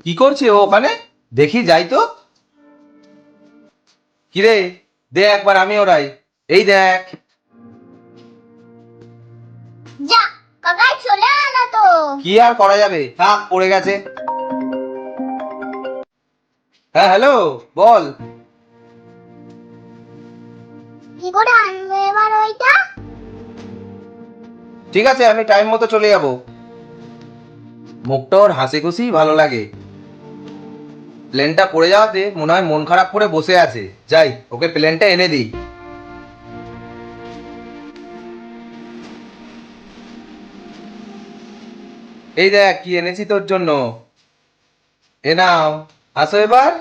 কি করছে ও ওখানে? দেখি যাই তো। কিরে, দে একবার আমি ওরাই। এই দেখ। যা, কাকাই চলে আনা তো। কি আর করা যাবে, থাক পড়ে গেছে। হ্যাঁ হ্যালো, বল। কি করে আনবে এবার ওইটা? ঠিক আছে, আমি টাইম মতো চলে যাব। মুখটা ওর হাসি খুশি ভালো লাগে। প্লেনটা পড়ে যাওয়াতে মনে হয় মন খারাপ করে বসে আছে। যাই, ওকে প্লেনটা এনে দিই। এই দেখ কি এনেছি তোর জন্য। এ নাও, আসো এবার।